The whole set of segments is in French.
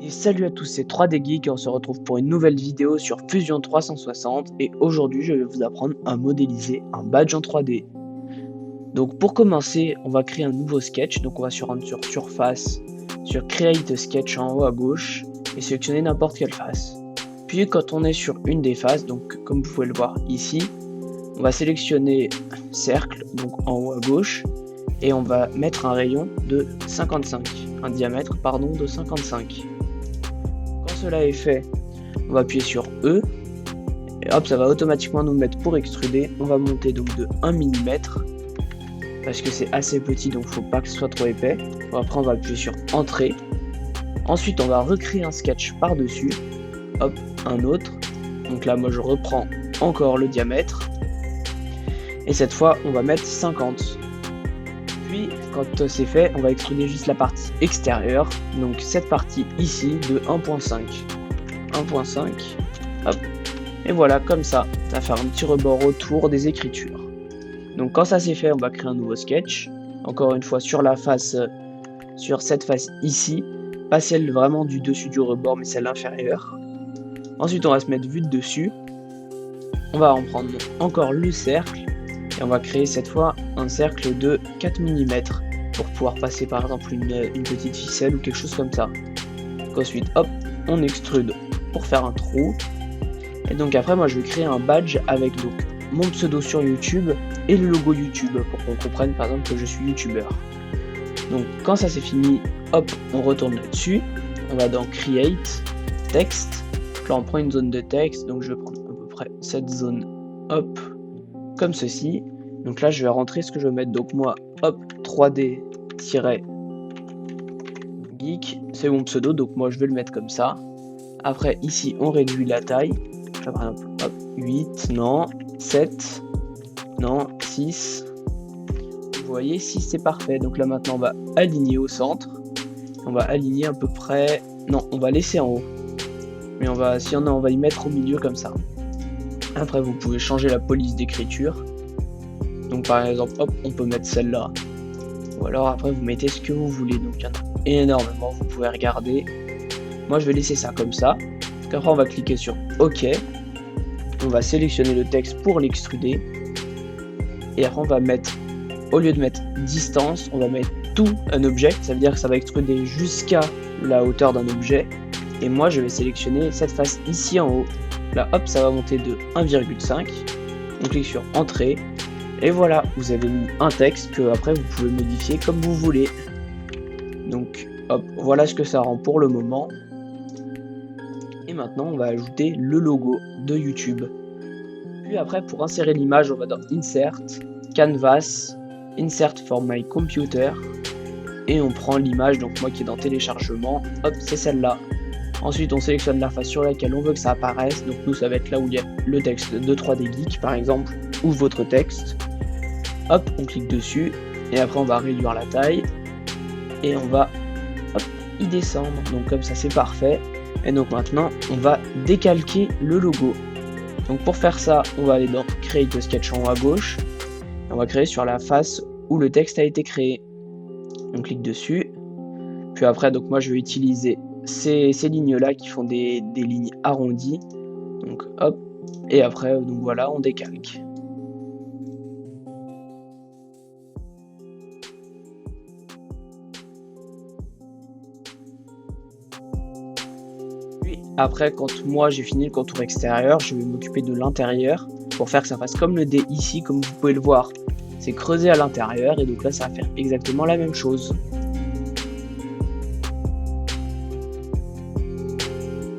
Et salut à tous, c'est 3D Geek et on se retrouve pour une nouvelle vidéo sur Fusion 360 et aujourd'hui je vais vous apprendre à modéliser un badge en 3D. Donc pour commencer, on va créer un nouveau sketch, donc on va se rendre sur Surface, sur Create Sketch en haut à gauche et sélectionner n'importe quelle face. Puis quand on est sur une des faces, donc comme vous pouvez le voir ici, on va sélectionner Cercle, donc en haut à gauche, et on va mettre un rayon de 55, un diamètre pardon de 55. Quand cela est fait, on va appuyer sur E et hop, ça va automatiquement nous mettre pour extruder. On va monter donc de 1 mm parce que c'est assez petit, donc faut pas que ce soit trop épais. Après on va appuyer sur Entrée. Ensuite on va recréer un sketch par dessus. Hop, un autre. Donc là moi je reprends encore le diamètre et cette fois on va mettre 50. Puis quand c'est fait, on va extruder juste la partie extérieure, donc cette partie ici de 1.5. 1.5, hop, et voilà, comme ça va faire un petit rebord autour des écritures. Donc quand ça c'est fait, on va créer un nouveau sketch, encore une fois sur la face, sur cette face ici, pas celle vraiment du dessus du rebord, mais celle inférieure. Ensuite on va se mettre vue de dessus, on va en prendre encore le cercle, et on va créer cette fois un cercle de 4 mm pour pouvoir passer par exemple une petite ficelle ou quelque chose comme ça. Donc ensuite hop, on extrude pour faire un trou. Et donc après moi je vais créer un badge avec donc mon pseudo sur YouTube et le logo YouTube pour qu'on comprenne par exemple que je suis youtubeur. Donc quand ça c'est fini, hop, on retourne là-dessus, on va dans Create, Texte, là on prend une zone de texte, donc je vais prendre à peu près cette zone, hop, comme ceci. Donc là je vais rentrer ce que je vais mettre, donc moi hop 3D-geek, c'est mon pseudo, donc moi je vais le mettre comme ça. Après ici on réduit la taille, là, par exemple hop 8, non, 7, non, 6, vous voyez 6 c'est parfait. Donc là maintenant on va aligner au centre, on va aligner à peu près, non on va laisser en haut, mais on va, si on va y mettre au milieu comme ça. Après vous pouvez changer la police d'écriture. Donc par exemple, hop, on peut mettre celle-là. Ou alors après vous mettez ce que vous voulez. Donc il y en a énormément, vous pouvez regarder. Moi je vais laisser ça comme ça. Donc après on va cliquer sur OK. On va sélectionner le texte pour l'extruder. Et après on va mettre, au lieu de mettre distance, on va mettre tout un objet. Ça veut dire que ça va extruder jusqu'à la hauteur d'un objet. Et moi je vais sélectionner cette face ici en haut. Là hop, ça va monter de 1,5. On clique sur Entrée. Et voilà, vous avez mis un texte que après vous pouvez modifier comme vous voulez. Donc hop, voilà ce que ça rend pour le moment. Et maintenant on va ajouter le logo de YouTube. Puis après pour insérer l'image, on va dans Insert, Canvas, Insert for my computer. Et on prend l'image, donc moi qui est dans téléchargement, hop c'est celle-là. Ensuite on sélectionne la face sur laquelle on veut que ça apparaisse. Donc nous ça va être là où il y a le texte de 3D Geek par exemple, ou votre texte. Hop, on clique dessus et après on va réduire la taille et on va hop, y descendre. Donc comme ça c'est parfait. Et donc maintenant on va décalquer le logo. Donc pour faire ça, on va aller dans Create Sketch en haut à gauche. Et on va créer sur la face où le texte a été créé. On clique dessus. Puis après, donc moi je vais utiliser ces lignes là qui font des lignes arrondies. Donc hop. Et après, donc voilà, on décalque. Après, quand moi j'ai fini le contour extérieur, je vais m'occuper de l'intérieur pour faire que ça fasse comme le D ici, comme vous pouvez le voir. C'est creusé à l'intérieur et donc là ça va faire exactement la même chose.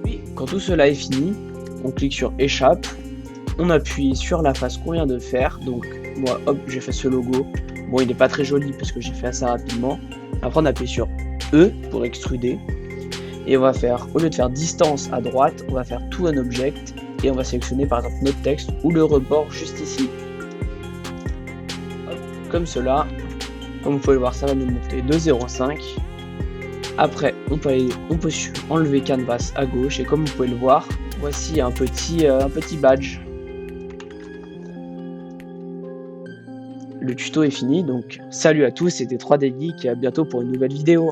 Puis quand tout cela est fini, on clique sur Échappe, on appuie sur la face qu'on vient de faire. Donc moi hop, j'ai fait ce logo. Bon, il n'est pas très joli parce que j'ai fait ça rapidement. Après on appuie sur E pour extruder. Et on va faire, au lieu de faire distance à droite, on va faire tout un object et on va sélectionner par exemple notre texte ou le rebord juste ici. Hop, comme cela, comme vous pouvez le voir, ça va nous monter de 0,5. Après, on peut enlever Canvas à gauche et comme vous pouvez le voir, voici un petit badge. Le tuto est fini, donc salut à tous, c'était 3D Geek et à bientôt pour une nouvelle vidéo.